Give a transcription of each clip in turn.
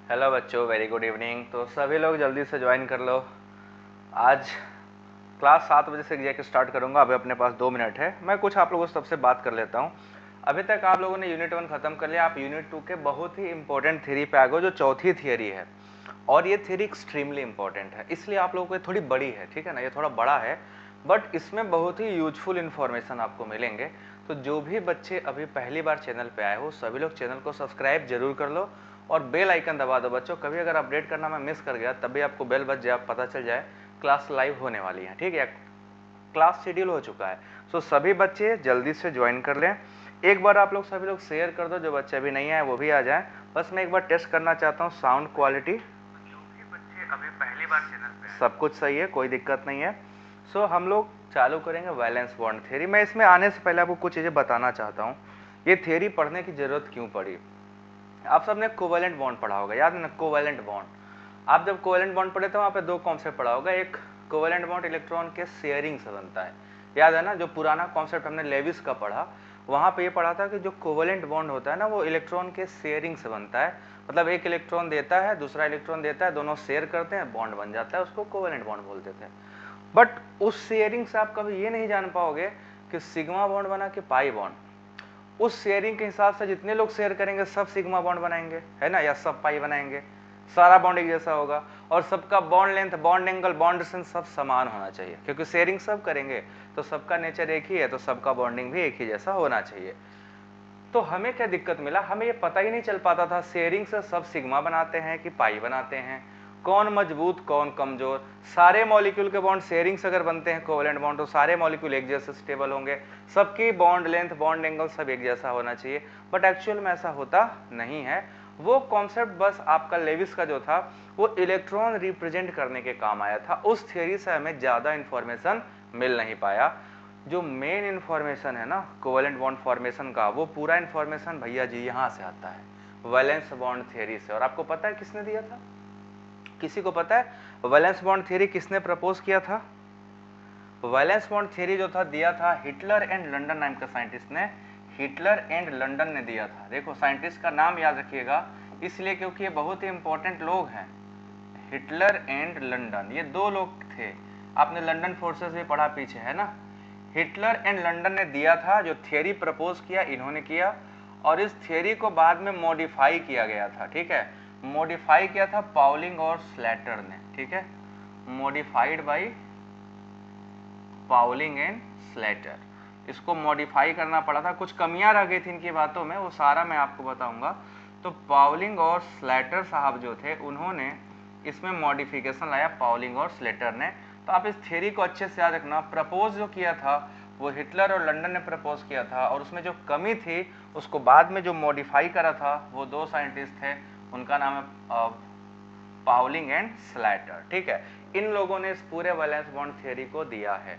Hello बच्चों, very good evening. तो सभी लोग जल्दी से ज्वाइन कर लो। आज क्लास 7 बजे से एग्जैक्ट स्टार्ट करूंगा। अभी अपने पास 2 मिनट है। मैं कुछ आप लोगों से सबसे बात कर लेता हूं। अभी तक आप लोगों ने यूनिट 1 खत्म कर लिया। आप यूनिट 2 के बहुत ही इंपॉर्टेंट थ्योरी पे आ गए, जो चौथी थियरी है। और ये थ्योरी एक्सट्रीमली इंपॉर्टेंट है, इसलिए आप लोगों को थोड़ी बड़ी है, ठीक है ना। ये थोड़ा बड़ा है बट इसमें बहुत ही यूजफुल इन्फॉर्मेशन आपको मिलेंगे। तो जो भी बच्चे अभी पहली बार चैनल पे आए हो, सभी लोग चैनल को सब्सक्राइब जरूर कर लो और बेल आइकन दबा दो बच्चों। कभी अगर अपडेट करना मैं मिस कर गया तभी आपको बेल बज जाए, पता चल जाए क्लास लाइव होने वाली है, ठीक है। क्लास शेड्यूल हो चुका है। सो सभी बच्चे जल्दी से ज्वाइन कर लें। एक बार आप लोग सभी लोग शेयर कर दो, जो बच्चे अभी नहीं आए वो भी आ जाए। बस मैं एक बार टेस्ट करना चाहता हूँ साउंड क्वालिटी। जो भी बच्चे अभी पहली बार चैनल पे सब कुछ सही है, कोई दिक्कत नहीं है। सो हम लोग चालू करेंगे वैलेंस बॉन्ड थ्योरी। मैं इसमें आने से पहले आपको कुछ चीज़ें बताना चाहता हूँ। ये थ्योरी पढ़ने की जरूरत क्यों पड़ी। आप सबने कोवेलेंट बॉन्ड पढ़ा होगा, याद है ना, कोवेलेंट बॉन्ड। आप जब कोवेलेंट बॉन्ड पढ़े थे वहाँ पे 2 कॉन्सेप्ट पढ़ा होगा। एक, कोवेलेंट बॉन्ड इलेक्ट्रॉन के शेयरिंग से बनता है, याद है ना। जो पुराना कॉन्सेप्ट हमने लेविस का पढ़ा, वहाँ पे ये पढ़ा था कि जो कोवेलेंट बॉन्ड होता है ना, वो इलेक्ट्रॉन के शेयरिंग से बनता है। मतलब एक इलेक्ट्रॉन देता है, दूसरा इलेक्ट्रॉन देता है, दोनों शेयर करते हैं, बॉन्ड बन जाता है, उसको कोवेलेंट बॉन्ड बोलते थे। बट उस शेयरिंग से आप कभी ये नहीं जान पाओगे कि सिग्मा बॉन्ड बना कि पाई बॉन्ड। उस शेयरिंग के हिसाब से जितने लोग शेयर करेंगे सब सिग्मा बॉन्ड बनाएंगे, है ना, या सब पाई बनाएंगे। सारा बॉन्ड एक जैसा होगा और सबका bond length, bond angle, bond distance सब समान होना चाहिए, क्योंकि शेयरिंग सब करेंगे तो सबका नेचर एक ही है, तो सबका बॉन्डिंग भी एक ही जैसा होना चाहिए। तो हमें क्या दिक्कत मिला, हमें ये पता ही नहीं चल पाता था शेयरिंग से सब सिग्मा बनाते हैं कि पाई बनाते हैं, कौन मजबूत कौन कमजोर। सारे मॉलिक्यूल के बॉन्ड शेयरिंग से अगर बनते हैं कोवेलेंट बॉन्ड, तो सारे मॉलिक्यूल एक जैसे स्टेबल होंगे, सबकी बॉन्ड लेंथ, बॉन्ड एंगल सब एक जैसा होना चाहिए। बट एक्चुअल में ऐसा होता नहीं है। वो कॉन्सेप्ट बस आपका लेविस का जो था, वो इलेक्ट्रॉन रिप्रेजेंट करने के काम आया था। उस थियरी से हमें ज्यादा इंफॉर्मेशन मिल नहीं पाया। जो मेन इंफॉर्मेशन है ना कोवेलेंट बॉन्ड फॉर्मेशन का, वो पूरा इंफॉर्मेशन भैया जी यहाँ से आता है, वैलेंस बॉन्ड थ्योरी से। और आपको पता है किसने दिया था? किसी को पता है वैलेंस बॉन्ड थ्योरी किसने प्रपोज किया था? वैलेंस बॉन्ड थ्योरी जो था दिया था हिटलर एंड लंडन नाम के साइंटिस्ट ने। हिटलर एंड लंडन ने दिया था। देखो साइंटिस्ट का नाम याद रखिएगा, इसलिए क्योंकि ये बहुत ही इंपॉर्टेंट लोग हैं। हिटलर एंड लंडन, ये 2 लोग थे। आपने लंडन फोर्सेस भी पढ़ा पीछे, है ना। हिटलर एंड लंडन ने दिया था, जो थियरी प्रपोज किया इन्होंने किया। और इस थियरी को बाद में मॉडिफाई किया गया था, ठीक है। मॉडिफाई किया था पाउलिंग और स्लेटर ने, ठीक है। Modified by Pauling and Slater. इसको मॉडिफाई करना पड़ा था, कुछ कमियां रह गई थी इनकी बातों में, वो सारा मैं आपको बताऊंगा। तो पाउलिंग और स्लेटर साहब जो थे, उन्होंने इसमें मॉडिफिकेशन लाया, पाउलिंग और स्लेटर ने। तो आप इस थ्योरी को अच्छे से याद रखना। प्रपोज जो किया था वो हिटलर और लंडन ने प्रपोज किया था, और उसमें जो कमी थी उसको बाद में जो मॉडिफाई करा था वो 2 साइंटिस्ट थे, उनका नाम है पाउलिंग एंड स्लेटर, ठीक है। इन लोगों ने इस पूरे वैलेंस बॉन्ड थ्योरी को दिया है।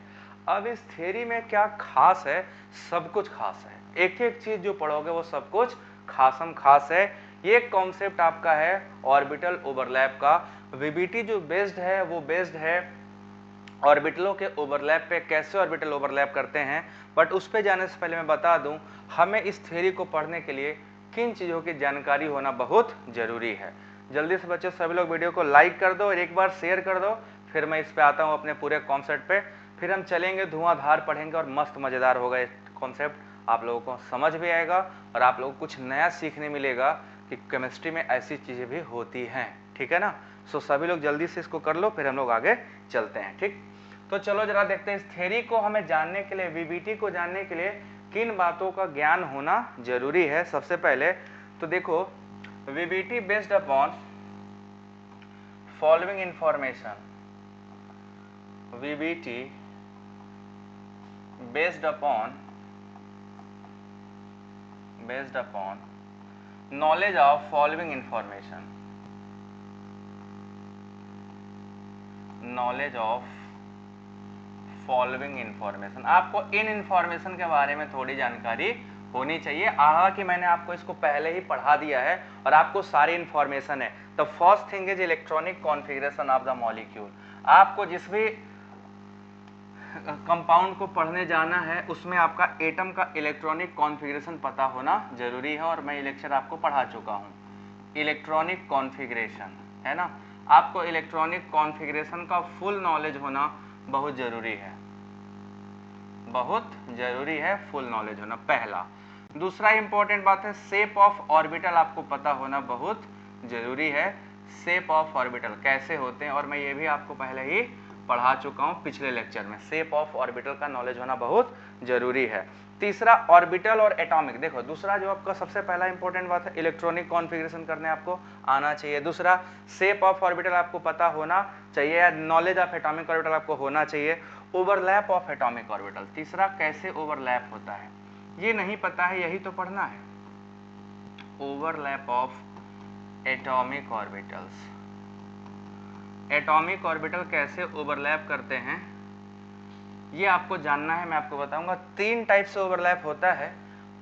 अब इस थ्योरी में क्या खास है? सब कुछ खास है। एक एक चीज जो पढ़ोगे वो सब कुछ खासम खास है। ये कॉन्सेप्ट आपका है ऑर्बिटल ओवरलैप का। वीबीटी जो बेस्ड है वो बेस्ड है ऑर्बिटलों के ओवरलैप पे, कैसे ऑर्बिटल ओवरलैप करते हैं। बट उस पे जाने से पहले मैं बता दूं, हमें इस थ्योरी को पढ़ने के लिए किन चीज़ों की जानकारी होना बहुत ज़रूरी है। जल्दी से बच्चों सभी लोग वीडियो को लाइक कर दो और एक बार शेयर कर दो। फिर मैं इस पे आता हूँ अपने पूरे कॉन्सेप्ट पे। फिर हम चलेंगे, धुआंधार पढ़ेंगे और मस्त मज़ेदार होगा ये कॉन्सेप्ट। आप लोगों को समझ भी आएगा और आप लोगों को कुछ नया सीखने मिलेगा कि केमिस्ट्री में ऐसी चीज़ें भी होती हैं, ठीक है ना। सो सभी लोग जल्दी से इसको कर लो, फिर हम लोग आगे चलते हैं, ठीक। तो चलो जरा देखते हैं इस थ्योरी को हमें जानने के लिए, वीबीटी को जानने के लिए किन बातों का ज्ञान होना जरूरी है। सबसे पहले तो देखो, VBT based upon following information. VBT based upon knowledge of following information. Knowledge of following information, आपको इन इंफॉर्मेशन के बारे में थोड़ी जानकारी होनी चाहिए। हालांकि मैंने आपको इसको पहले ही पढ़ा दिया है और आपको सारी इंफॉर्मेशन है। The first thing is electronic configuration of the molecule. आपको जिस भी कंपाउंड को पढ़ने जाना है उसमें आपका एटम का इलेक्ट्रॉनिक कॉन्फ़िगरेशन पता होना जरूरी है, और मैं ये लेक्चर आपको पढ़ा चुका हूँ। इलेक्ट्रॉनिक कॉन्फ़िगरेशन, है ना। आपको इलेक्ट्रॉनिक कॉन्फ़िगरेशन का फुल नॉलेज होना बहुत जरूरी है, बहुत जरूरी है फुल नॉलेज होना, पहला। दूसरा इंपॉर्टेंट बात है शेप ऑफ ऑर्बिटल आपको पता होना बहुत जरूरी है। शेप ऑफ ऑर्बिटल कैसे होते हैं, और मैं ये भी आपको पहले ही पढ़ा चुका हूँ पिछले लेक्चर में। शेप ऑफ ऑर्बिटल का नॉलेज होना बहुत जरूरी है। तीसरा ऑर्बिटल और एटॉमिक, देखो दूसरा जो आपका सबसे पहला इंपॉर्टेंट बात है, इलेक्ट्रॉनिक कॉन्फ़िगरेशन करने आपको आना चाहिए। दूसरा शेप ऑफ ऑर्बिटल आपको पता होना चाहिए, या नॉलेज ऑफ एटॉमिक ऑर्बिटल आपको होना चाहिए। ओवरलैप ऑफ एटॉमिक ऑर्बिटल, तीसरा कैसे ओवरलैप होता है ये नहीं पता है, यही तो पढ़ना है। Overlap of atomic orbitals, atomic orbital कैसे ओवरलैप करते हैं ये आपको जानना है। मैं आपको बताऊंगा 3 टाइप से ओवरलैप होता है,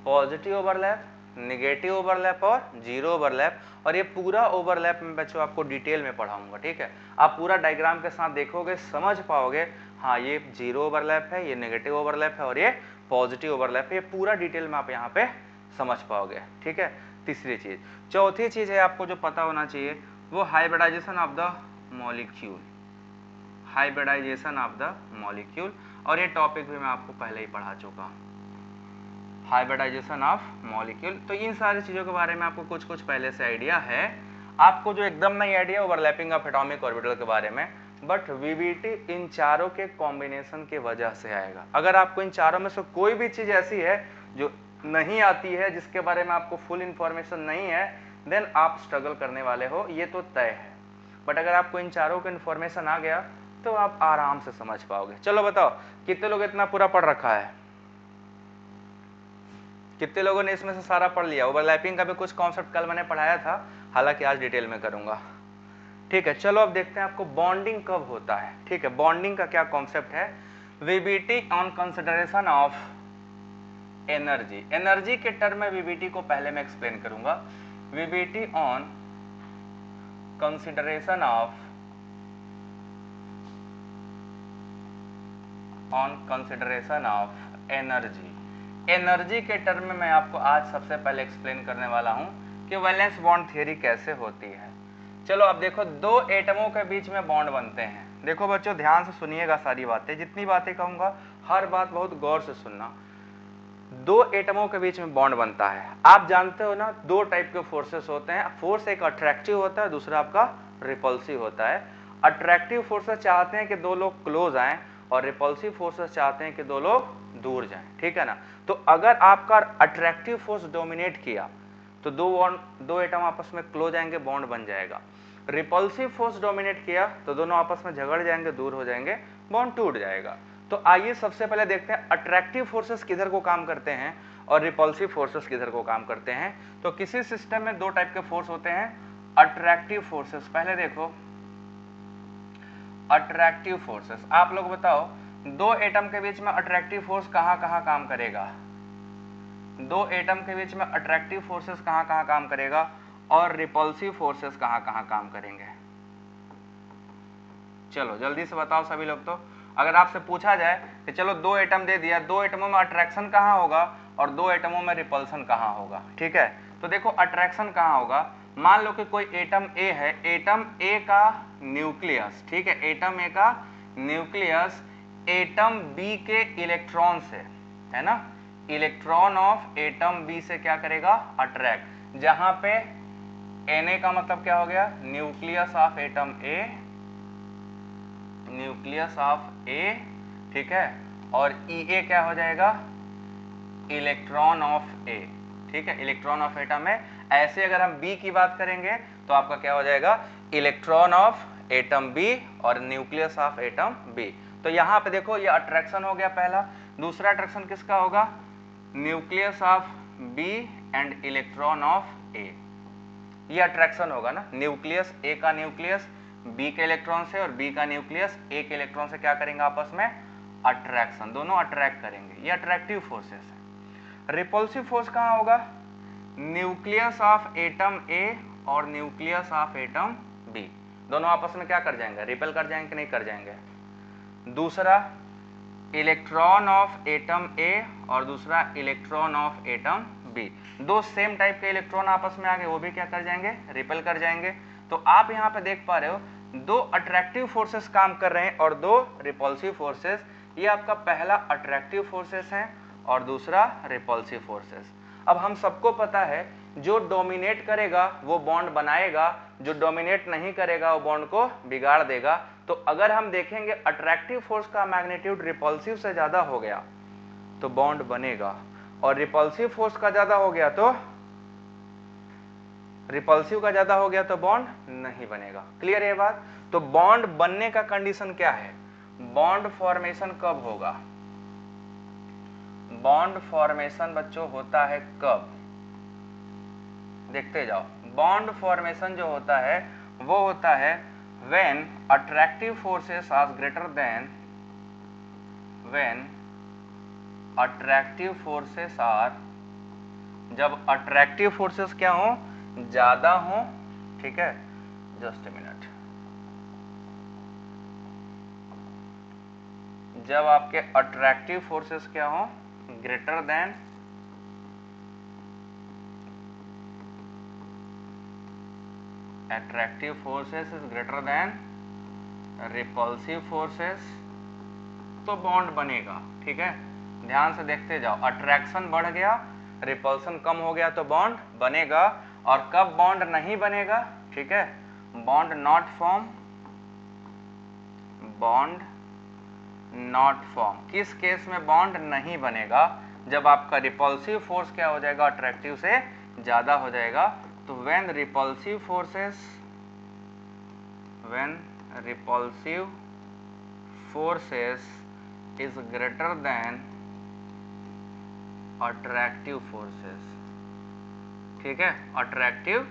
पॉजिटिव ओवरलैप, निगेटिव ओवरलैप और जीरो ओवरलैप। और ये पूरा ओवरलैप में बच्चों आपको डिटेल में पढ़ाऊंगा, ठीक है। आप पूरा डायग्राम के साथ देखोगे, समझ पाओगे, हाँ ये जीरो ओवरलैप है, ये नेगेटिव ओवरलैप है और ये पॉजिटिव ओवरलैप है। ये पूरा डिटेल में आप यहाँ पे समझ पाओगे, ठीक है। तीसरी चीज, चौथी चीज है आपको जो पता होना चाहिए, वो hybridisation of the molecule, hybridisation of the molecule. और ये टॉपिक भी मैं आपको पहले ही पढ़ा चुका हूँ, हाइब्रिडाइजेशन ऑफ मॉलिक्यूल। तो इन सारी चीजों के बारे में आपको कुछ कुछ पहले से आइडिया है। आपको जो एकदम नहीं idea overlapping of atomic orbital के बारे में, बट वीबीटी इन चारों के कॉम्बिनेशन के वजह से आएगा। अगर आपको इन चारों में से कोई भी चीज ऐसी है जो नहीं आती है, जिसके बारे में आपको फुल इंफॉर्मेशन नहीं है, देन आप स्ट्रगल करने वाले हो, ये तो तय है। बट अगर आपको इन चारों का इंफॉर्मेशन आ गया तो आप आराम से समझ पाओगे। चलो बताओ कितने लोग इतना पूरा पढ़ रखा है, कितने लोगों ने इसमें से सारा पढ़ लिया। ओवरलैपिंग का भी कुछ कॉन्सेप्ट कल मैंने पढ़ाया था, हालांकि आज डिटेल में करूंगा, ठीक है। चलो अब देखते हैं आपको बॉन्डिंग कब होता है, ठीक है। बॉन्डिंग का क्या कॉन्सेप्ट है, VBT on consideration of energy. Energy के टर्म में वीबीटी को पहले मैं एक्सप्लेन करूंगा। VBT on consideration of, on consideration of energy. Energy के टर्म में मैं आपको आज सबसे पहले एक्सप्लेन करने वाला हूं कि वैलेंस बॉन्ड थ्योरी कैसे होती है। चलो अब देखो, दो एटमों के बीच में बॉन्ड बनते हैं। देखो बच्चों ध्यान से सुनिएगा सारी बातें, जितनी बातें कहूंगा हर बात बहुत गौर से सुनना। दो एटमों के बीच में बॉन्ड बनता है, आप जानते हो ना, दो टाइप के फोर्सेस होते हैं। फोर्स एक अट्रैक्टिव होता है, दूसरा आपका रिपल्सिव होता है। अट्रैक्टिव फोर्सेस चाहते हैं कि दो लोग क्लोज आए, और रिपल्सिव फोर्सेस चाहते हैं कि दो लोग दूर जाएं, ठीक है ना। तो अगर आपका अट्रैक्टिव फोर्स डोमिनेट किया तो दो एटम आपस में क्लोज आएंगे, बॉन्ड बन जाएगा। रिपल्सिव फोर्स डोमिनेट किया तो दोनों आपस में झगड़ जाएंगे, दूर हो जाएंगे, बॉन्ड टूट जाएगा। तो आइए सबसे पहले देखते हैं अट्रैक्टिव फोर्सेस किधर को काम करते हैं और रिपल्सिव फोर्सेस किधर को काम करते हैं। तो किसी सिस्टम में दो टाइप के फोर्स होते हैं, अट्रैक्टिव फोर्सेस। पहले देखो अट्रैक्टिव फोर्सेस, आप लोग बताओ दो एटम के बीच में अट्रैक्टिव फोर्स कहां कहां काम करेगा, दो एटम के बीच में अट्रैक्टिव फोर्सेस कहां कहां काम करेगा, और रिपल्सिव फोर्सेस कहां कहां काम करेंगे। चलो जल्दी से बताओ सभी लोग। तो अगर आपसे पूछा जाए कि चलो दो एटम दे दिया, दो एटमों में अट्रैक्शन कहां होगा और दो एटमों में रिपल्सन कहां होगा, ठीक है। तो देखो अट्रैक्शन कहां होगा, मान लो कि कोई एटम ए है, एटम ए का न्यूक्लियस, ठीक है, एटम ए का न्यूक्लियस एटम बी के इलेक्ट्रॉन से, है ना, इलेक्ट्रॉन ऑफ एटम बी से क्या करेगा, अट्रैक्ट। जहां पे Na का मतलब क्या हो गया, nucleus of atom A, nucleus of A, ठीक है, और Ea क्या हो जाएगा, इलेक्ट्रॉन ऑफ ए, ठीक है, इलेक्ट्रॉन ऑफ एटम है। ऐसे अगर हम बी की बात करेंगे तो आपका क्या हो जाएगा, इलेक्ट्रॉन ऑफ एटम बी और न्यूक्लियस ऑफ एटम बी। तो यहां पे देखो ये अट्रैक्शन हो गया पहला। दूसरा अट्रैक्शन किसका होगा, nucleus of B and electron of A, ये अट्रैक्शन होगा ना। न्यूक्लियस, ए का न्यूक्लियस बी के इलेक्ट्रॉन से और बी का न्यूक्लियस ए के इलेक्ट्रॉन से क्या करेंगे आपस में, अट्रैक्शन, दोनों अट्रैक्ट करेंगे, ये अट्रैक्टिव फोर्सेस है। रिपल्सिव फोर्स कहां होगा, न्यूक्लियस ऑफ एटम ए और न्यूक्लियस ऑफ एटम बी, दोनों आपस में क्या कर जाएंगे, रिपेल कर जाएंगे कि नहीं कर जाएंगे। दूसरा इलेक्ट्रॉन ऑफ एटम ए और दूसरा इलेक्ट्रॉन ऑफ एटम बी, दो सेम टाइप के इलेक्ट्रॉन आपस में आ गए, वो भी क्या कर जाएंगे, रिपेल कर जाएंगे। तो आप यहाँ पे देख पा रहे हो दो अट्रैक्टिव फोर्सेस काम कर रहे हैं और दो रिपल्सिव फोर्सेस। ये आपका पहला अट्रैक्टिव फोर्सेस है और दूसरा रिपल्सिव फोर्सेस। अब हम सबको पता है जो डोमिनेट करेगा वो बॉन्ड बनाएगा, जो डोमिनेट नहीं करेगा वो बॉन्ड को बिगाड़ देगा। तो अगर हम देखेंगे अट्रैक्टिव फोर्स का मैग्नीट्यूड रिपल्सिव से ज्यादा हो गया तो बॉन्ड बनेगा, और रिपल्सिव फोर्स का ज्यादा हो गया तो बॉन्ड नहीं बनेगा। क्लियर है बात? तो बॉन्ड बनने का कंडीशन क्या है, बॉन्ड फॉर्मेशन कब होगा, बॉन्ड फॉर्मेशन बच्चों होता है कब, देखते जाओ। बॉन्ड फॉर्मेशन जो होता है वो होता है when attractive forces are greater than, when attractive forces are, जब अट्रैक्टिव फोर्सेस क्या हो, ज्यादा हो। ठीक है, जस्ट ए मिनट। जब आपके अट्रैक्टिव फोर्सेस क्या हो, greater than attractive forces is greater than repulsive forces, तो बॉन्ड बनेगा। ठीक है, ध्यान से देखते जाओ, अट्रैक्शन बढ़ गया, रिपल्सन कम हो गया तो बॉन्ड बनेगा। और कब बॉन्ड नहीं बनेगा, ठीक है, bond not form, bond not form. किस केस में बॉन्ड नहीं बनेगा, जब आपका रिपल्सिव फोर्स क्या हो जाएगा, अट्रैक्टिव से ज्यादा हो जाएगा। तो when repulsive forces is greater than attractive forces, ठीक है, अट्रैक्टिव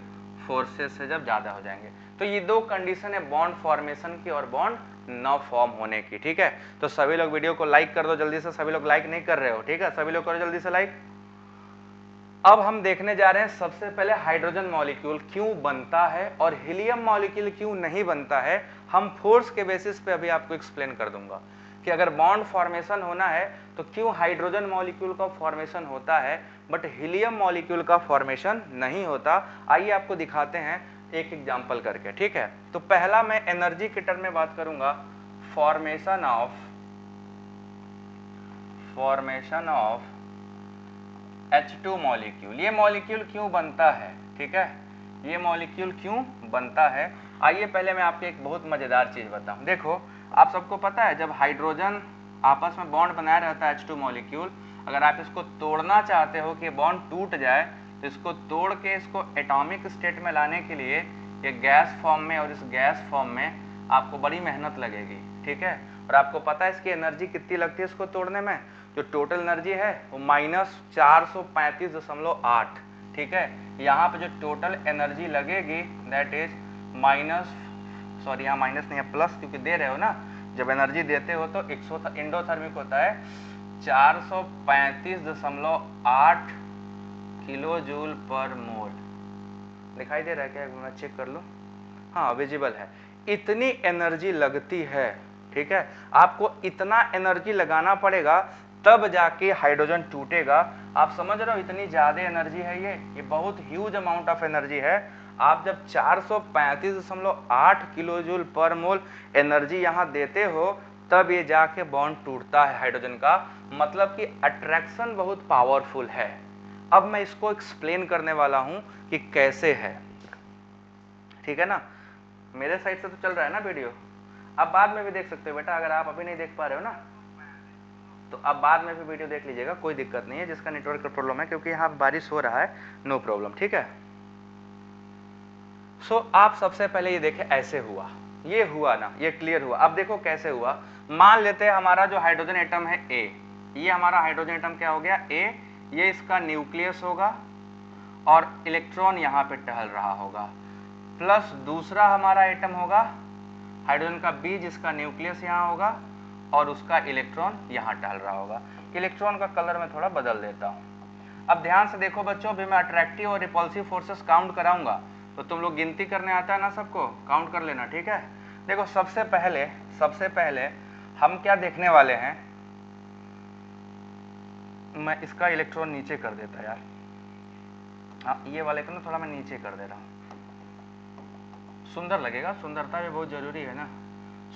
फोर्सेस से जब ज्यादा हो जाएंगे। तो ये दो कंडीशन है बॉन्ड फॉर्मेशन की और बॉन्ड न फॉर्म होने की। ठीक है, तो सभी लोग वीडियो को लाइक कर दो जल्दी से, सभी लोग लाइक नहीं कर रहे हो, ठीक है, सभी लोग करो जल्दी से लाइक। अब हम देखने जा रहे हैं सबसे पहले हाइड्रोजन मॉलिक्यूल क्यों बनता है और हीलियम मॉलिक्यूल क्यों नहीं बनता है। हम फोर्स के बेसिस पे अभी आपको एक्सप्लेन कर दूंगा कि अगर बॉन्ड फॉर्मेशन होना है तो क्यों हाइड्रोजन मॉलिक्यूल का फॉर्मेशन होता है बट हीलियम मॉलिक्यूल का फॉर्मेशन नहीं होता। आइए आपको दिखाते हैं एक एग्जाम्पल करके। ठीक है, तो पहला मैं एनर्जी के टर्म में बात करूंगा, फॉर्मेशन ऑफ H2 मॉलिक्यूल। ये मॉलिक्यूल क्यों बनता है, ठीक है, ये मॉलिक्यूल क्यों बनता है। आइए पहले मैं आपको एक बहुत मजेदार चीज बताऊं। देखो, आप सबको पता है जब हाइड्रोजन आपस में बॉन्ड बनाया रहता है H2 मॉलिक्यूल, अगर आप इसको तोड़ना चाहते हो कि बॉन्ड टूट जाए तो इसको तोड़ के इसको एटॉमिक स्टेट में लाने के लिए ये गैस फॉर्म में, और इस गैस फॉर्म में आपको बड़ी मेहनत लगेगी। ठीक है, और आपको पता है इसकी एनर्जी कितनी लगती है इसको तोड़ने में, जो टोटल एनर्जी है वो -435.8। ठीक है, यहाँ पे जो टोटल एनर्जी लगेगी दैट इज यहाँ माइनस नहीं है प्लस, क्योंकि दे रहे हो ना, जब एनर्जी देते हो तो इंडोथर्मिक होता है 435.8 किलो जूल पर मोल। दिखाई दे रहा है क्या, मैं चेक कर लूं, हाँ विजिबल है। इतनी एनर्जी लगती है। ठीक है, आपको इतना एनर्जी लगाना पड़ेगा तब जाके हाइड्रोजन टूटेगा। आप समझ रहे हो इतनी ज्यादा एनर्जी है, ये बहुत ह्यूज अमाउंट ऑफ एनर्जी है। आप जब 435.8 किलो जूल पर मोल एनर्जी यहाँ देते हो तब ये जाके बॉन्ड टूटता है हाइड्रोजन का, मतलब कि अट्रैक्शन बहुत पावरफुल है। अब मैं इसको एक्सप्लेन करने वाला हूं कि कैसे है। ठीक है ना, मेरे साइड से तो चल रहा है ना वीडियो, आप बाद में भी देख सकते हो बेटा, अगर आप अभी नहीं देख पा रहे हो ना तो आप बाद में भी वीडियो देख लीजिएगा, कोई दिक्कत नहीं है। जिसका नेटवर्क का प्रॉब्लम है, क्योंकि यहाँ बारिश हो रहा है, नो प्रॉब्लम। ठीक है, सो आप सबसे पहले ये देखें ऐसे हुआ, ये हुआ ना, ये क्लियर हुआ। अब देखो कैसे हुआ। मान लेते हैं हमारा जो हाइड्रोजन एटम है ए, ये हमारा हाइड्रोजन एटम क्या हो गया ए, ये इसका न्यूक्लियस होगा और इलेक्ट्रॉन यहाँ पे टहल रहा होगा, प्लस दूसरा हमारा एटम होगा हाइड्रोजन का बी, जिसका न्यूक्लियस यहाँ होगा और उसका इलेक्ट्रॉन यहाँ टहल रहा होगा। इलेक्ट्रॉन का कलर मैं थोड़ा बदल देता हूँ। अब ध्यान से देखो बच्चों, अभी मैं अट्रैक्टिव और रिपल्सिव फोर्सेस काउंट कराऊंगा, तो तुम लोग गिनती करने आता है ना सबको, काउंट कर लेना। ठीक है, देखो सबसे पहले हम क्या देखने वाले हैं, मैं इसका इलेक्ट्रॉन नीचे कर देता यार, हाँ, ये वाले को ना थोड़ा मैं नीचे कर दे रहा हूँ, सुंदर लगेगा, सुंदरता भी बहुत जरूरी है ना।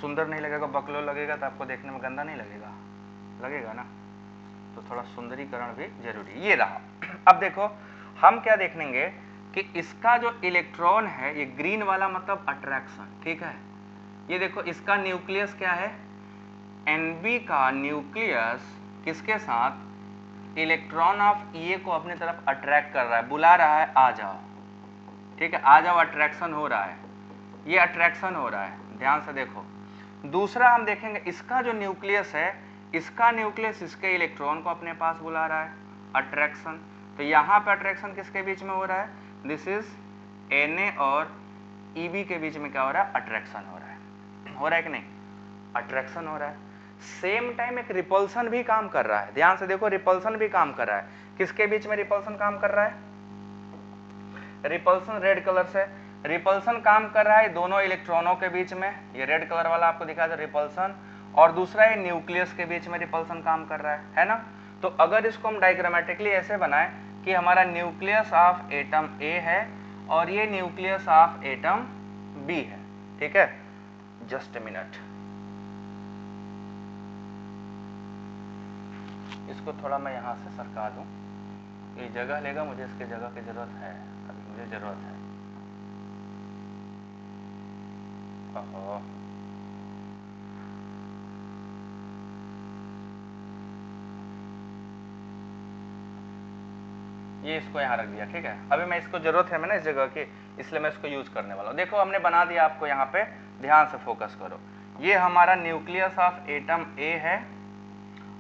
सुंदर नहीं लगेगा, बकलो लगेगा तो आपको देखने में गंदा नहीं लगेगा, लगेगा ना, तो थोड़ा सुंदरीकरण भी जरूरी है। ये रहा। अब देखो हम क्या देखेंगे कि इसका जो इलेक्ट्रॉन है, ये ग्रीन वाला मतलब अट्रैक्शन, ठीक है। ये देखो इसका न्यूक्लियस क्या है, Nb का न्यूक्लियस किसके साथ, इलेक्ट्रॉन ऑफ E को अपनी तरफ अट्रैक्ट कर रहा है, बुला रहा है आ जाओ, ठीक है, आ जाओ, अट्रैक्शन हो रहा है, ये अट्रैक्शन हो रहा है, ध्यान से देखो। दूसरा हम देखेंगे इसका जो न्यूक्लियस है, इसका न्यूक्लियस इसके इलेक्ट्रॉन को अपने पास बुला रहा है, अट्रैक्शन। तो यहाँ पे अट्रैक्शन किसके बीच में हो रहा है, दिस इज Na और Eb के बीच में क्या हो रहा है, अट्रैक्शन हो रहा है कि नहीं, अट्रैक्शन हो रहा है। सेम टाइम एक रिपल्सन भी काम कर रहा है, ध्यान से देखो, रिपल्सन भी काम कर रहा है। किसके बीच में रिपल्सन काम कर रहा है, रिपल्सन रेड कलर से रिपल्सन काम कर रहा है दोनों इलेक्ट्रॉनों के बीच में, ये रेड कलर वाला आपको दिखा था रिपल्सन, और दूसरा ये न्यूक्लियस के बीच में रिपल्सन काम कर रहा है ना। तो अगर इसको हम डायग्रामेटिकली ऐसे बनाएं कि हमारा न्यूक्लियस ऑफ एटम ए है और ये न्यूक्लियस ऑफ एटम बी है, ठीक है। जस्ट ए मिनट, इसको थोड़ा मैं यहां से सरका दूं, ये जगह लेगा, मुझे इसके जगह की जरूरत है, अभी मुझे जरूरत है। ओहो, ये इसको यहाँ रख दिया, ठीक है। अभी मैं इसको जरूरत है मैं ना इस जगह की, इसलिए मैं इसको यूज करने वाला हूँ। देखो हमने बना दिया, आपको यहाँ पे ध्यान से फोकस करो, ये हमारा न्यूक्लियस ऑफ एटम ए है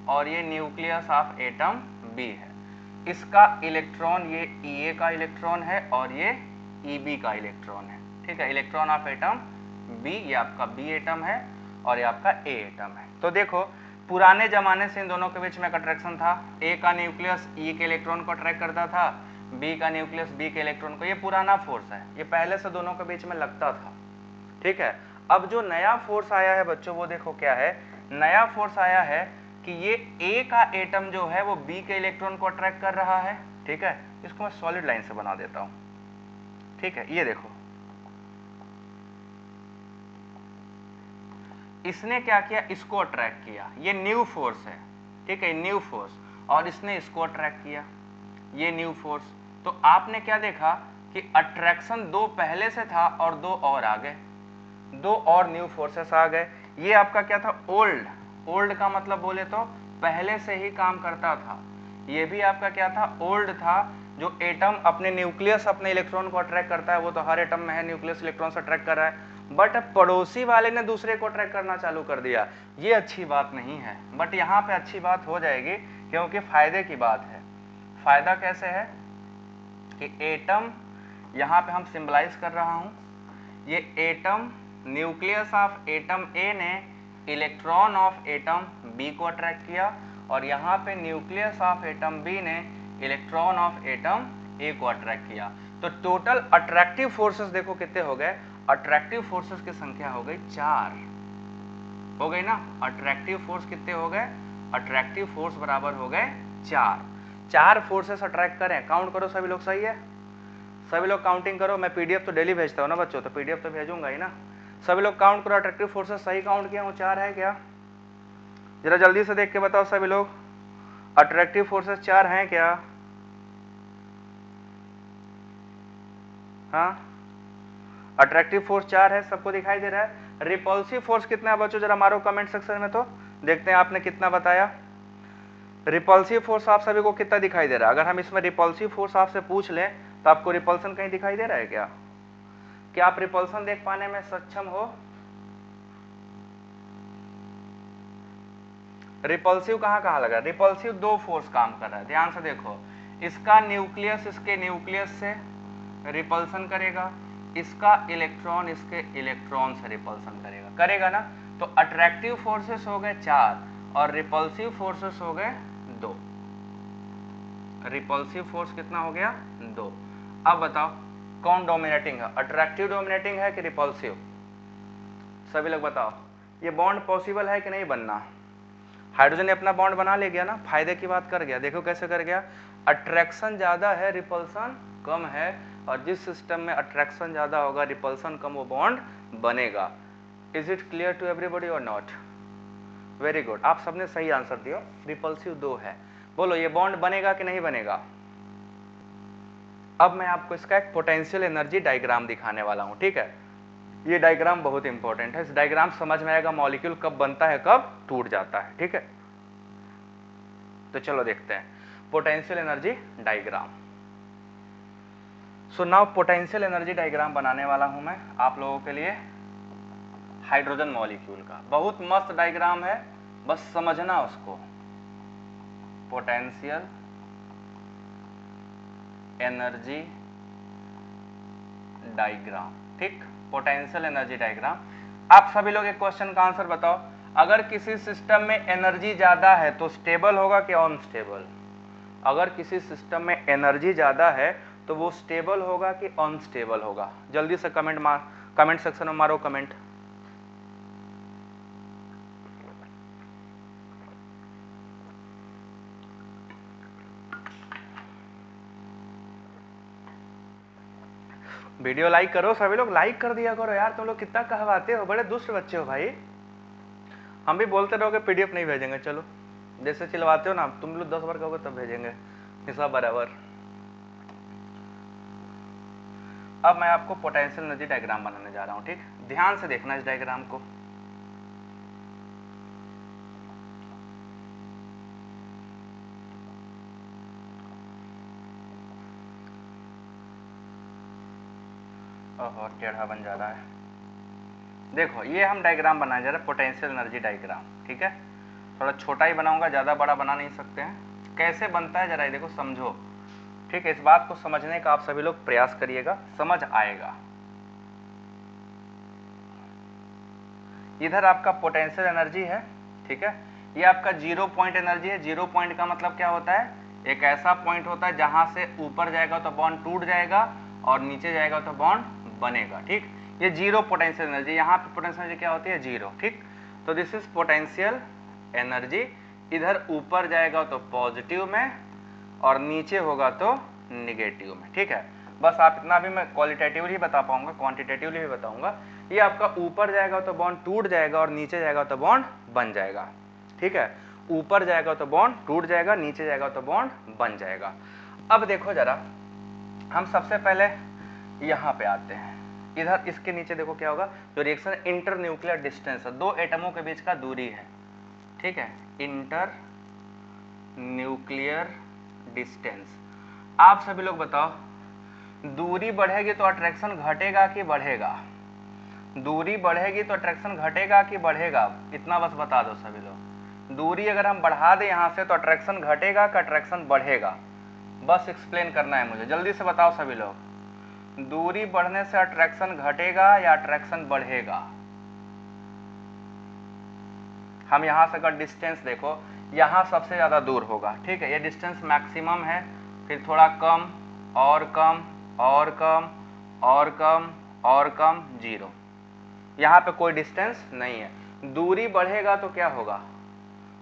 और ये न्यूक्लियस ऑफ एटम बी है। इसका इलेक्ट्रॉन ये E का इलेक्ट्रॉन है और ये EB का इलेक्ट्रॉन है, ठीक है। इलेक्ट्रॉन ऑफ एटम बी, ये आपका बी एटम है और ये आपका ए एटम है। तो देखो पुराने जमाने से इन दोनों के बीच में अट्रैक्शन था, ए का न्यूक्लियस E के इलेक्ट्रॉन को अट्रैक्ट करता था, बी का न्यूक्लियस बी के इलेक्ट्रॉन को, ये पुराना फोर्स है, ये पहले से दोनों के बीच में लगता था, ठीक है। अब जो नया फोर्स आया है बच्चों, वो देखो क्या है, नया फोर्स आया है कि ये ए का एटम जो है वो बी के इलेक्ट्रॉन को अट्रैक्ट कर रहा है, ठीक है। इसको मैं सॉलिड लाइन से बना देता हूं, ठीक है। ये देखो इसने क्या किया, इसको अट्रैक्ट किया, ये न्यू फोर्स है, ठीक है, न्यू फोर्स, और इसने इसको अट्रैक्ट किया, ये न्यू फोर्स। तो आपने क्या देखा कि अट्रैक्शन दो पहले से था और दो और आ गए, दो और न्यू फोर्सेस आ गए। ये आपका क्या था, ओल्ड, ओल्ड का मतलब बोले तो पहले से ही काम करता था, ये भी आपका क्या था, ओल्ड था। जो एटम अपने न्यूक्लियस अपने इलेक्ट्रॉन को अट्रैक्ट करता है, वो तो हर एटम में है, न्यूक्लियस इलेक्ट्रॉन से अट्रैक्ट कर रहा है, बट पड़ोसी वाले ने दूसरे को अट्रैक्ट करना चालू कर दिया, ये अच्छी बात नहीं है। बट यहाँ पे अच्छी बात हो जाएगी क्योंकि फायदे की बात है। फायदा कैसे है कि एटम, यहाँ पे हम सिंबलाइज कर रहा हूं, ये एटम, न्यूक्लियस ऑफ एटम ए ने इलेक्ट्रॉन ऑफ एटम बी को अट्रैक्ट किया, और यहाँ पे न्यूक्लियस ऑफ एटम बी ने इलेक्ट्रॉन ऑफ एटम ए को अट्रैक्ट किया। तो टोटल अट्रैक्टिव फोर्सेस देखो कितने हो गए, अट्रैक्टिव फोर्सेस की संख्या हो गई 4, हो गई ना। अट्रैक्टिव फोर्स कितने हो गए, अट्रैक्टिव फोर्स बराबर हो गए 4, 4 फोर्सेस अट्रैक्ट करें, काउंट करो सभी लोग, सही है, सभी लोग काउंटिंग करो। मैं पीडीएफ तो डेली भेजता हूँ ना बच्चों, तो पीडीएफ तो भेजूंगा ही ना। सभी लोग काउंट करो, अट्रैक्टिव फोर्सेस सही काउंट किया हूँ, 4 है क्या, जरा जल्दी से देख के बताओ सभी लोग, अट्रैक्टिव फोर्सेस 4 हैं क्या, हाँ, अट्रैक्टिव फोर्स 4 है, सबको दिखाई दे रहा है। रिपल्सिव फोर्स कितना है बच्चों, जरा मारो कमेंट सेक्शन में, तो देखते हैं आपने कितना बताया। रिपल्सिव फोर्स आप सभी को कितना दिखाई दे रहा है, अगर हम इसमें रिपल्सिव फोर्स आपसे पूछ लें तो आपको रिपल्सन कहीं दिखाई दे रहा है क्या, क्या आप रिपल्सन देख पाने में सक्षम हो। रिपल्सिव कहां कहां लगा, रिपल्सिव दो फोर्स काम कर रहा है, ध्यान से देखो, इसका न्यूक्लियस इसके न्यूक्लियस से रिपल्सन करेगा, इसका इलेक्ट्रॉन इसके इलेक्ट्रॉन से रिपल्सन करेगा, करेगा ना। तो अट्रैक्टिव फोर्सेस हो गए 4 और रिपल्सिव फोर्सेस हो गए 2, रिपल्सिव फोर्स कितना हो गया, 2। अब बताओ कौन डोमिनेटिंग है, अट्रैक्टिव डोमिनेटिंग है कि रिपल्सिव, सभी लोग बताओ। ये बॉन्ड पॉसिबल है कि नहीं बनना, हाइड्रोजन ने अपना बॉन्ड बना ले गया ना, फायदे की बात कर गया, देखो कैसे कर गया, अट्रैक्शन ज्यादा है, रिपल्सन कम है, और जिस सिस्टम में अट्रैक्शन ज़्यादा होगा, रिपल्सन कम, वो बॉन्ड बनेगा। Is it clear to everybody और नॉट? वेरी गुड, आप सबने सही आंसर दिया, रिपल्सिव 2 है। बोलो ये बॉन्ड बनेगा कि नहीं बनेगा? अब मैं आपको इसका एक पोटेंशियल एनर्जी डायग्राम दिखाने वाला हूं, ठीक है। ये डायग्राम बहुत इंपॉर्टेंट है, इस डायग्राम समझ में आएगा मॉलिक्यूल कब बनता है कब टूट जाता है, ठीक है। तो चलो देखते हैं potential energy diagram. So now potential energy diagram बनाने वाला हूं मैं आप लोगों के लिए हाइड्रोजन मॉलिक्यूल का। बहुत मस्त डायग्राम है, बस समझना उसको। पोटेंशियल एनर्जी डायग्राम, ठीक, पोटेंशियल एनर्जी डायग्राम। आप सभी लोग एक क्वेश्चन का आंसर बताओ, अगर किसी सिस्टम में एनर्जी ज्यादा है तो स्टेबल होगा कि अनस्टेबल? अगर किसी सिस्टम में एनर्जी ज्यादा है तो वो स्टेबल होगा कि अनस्टेबल होगा? जल्दी से कमेंट सेक्शन में मारो कमेंट। वीडियो लाइक करो सभी लोग, लाइक कर दिया करो यार, तुम लोग कितना कहवाते हो, बड़े दुष्ट बच्चे हो भाई। हम भी बोलते रहोगे पीडीएफ नहीं भेजेंगे, चलो जैसे चिल्लाते हो ना, तुम लोग 10 बार कहोगे तब भेजेंगे, हिसाब बराबर। अब मैं आपको पोटेंशियल एनर्जी डायग्राम बनाने जा रहा हूं, ठीक, ध्यान से देखना इस डायग्राम को। ओहो टेढ़ा बन जा रहा है। देखो ये हम डायग्राम बनाने जा रहे हैं पोटेंशियल एनर्जी डायग्राम, ठीक है। थोड़ा छोटा ही बनाऊंगा, ज्यादा बड़ा बना नहीं सकते हैं। कैसे बनता है जरा ये देखो, समझो, ठीक है। इस बात को समझने का आप सभी लोग प्रयास करिएगा, समझ आएगा। इधर आपका पोटेंशियल एनर्जी है, ठीक है। ये आपका 0 पॉइंट एनर्जी है। 0 पॉइंट का मतलब क्या होता है? एक ऐसा पॉइंट होता है जहां से ऊपर जाएगा तो बॉन्ड टूट जाएगा और नीचे जाएगा तो बॉन्ड बनेगा, ठीक। ये 0 पोटेंशियल एनर्जी, यहाँ पे पोटेंशियल एनर्जी क्या होती है? 0, ठीक। तो दिस इज पोटेंशियल एनर्जी। इधर ऊपर जाएगा तो पॉजिटिव में और नीचे होगा तो निगेटिव में, ठीक है। बस आप इतना भी मैं क्वालिटेटिवली बता पाऊंगा, क्वांटिटेटिवली भी बताऊंगा। ये आपका ऊपर जाएगा तो बॉन्ड टूट जाएगा और नीचे जाएगा तो बॉन्ड बन जाएगा, ठीक है। ऊपर जाएगा तो बॉन्ड टूट जाएगा, नीचे जाएगा तो बॉन्ड बन जाएगा। अब देखो जरा, हम सबसे पहले यहां पे आते हैं। इधर इसके नीचे देखो क्या होगा, जो रिएक्शन इंटर न्यूक्लियर डिस्टेंस है, दो एटमों के बीच का दूरी है, ठीक है, इंटर न्यूक्लियर डिस्टेंस। आप सभी लोग बताओ, दूरी बढ़ेगी तो अट्रैक्शन घटेगा कि बढ़ेगा? दूरी बढ़ेगी तो अट्रैक्शन घटेगा कि बढ़ेगा? इतना बस बता दो सभी लोग। दूरी अगर हम बढ़ा दें यहां से तो अट्रैक्शन घटेगा कि अट्रैक्शन बढ़ेगा? बस एक्सप्लेन करना है मुझे, जल्दी से बताओ सभी लोग। दूरी बढ़ने से अट्रैक्शन घटेगा या अट्रैक्शन बढ़ेगा? हम यहां से अगर डिस्टेंस देखो, यहां सबसे ज्यादा दूर होगा, ठीक है, ये डिस्टेंस मैक्सिमम है, फिर थोड़ा कम और कम और कम और कम और कम, 0। यहाँ पे कोई डिस्टेंस नहीं है। दूरी बढ़ेगा तो क्या होगा?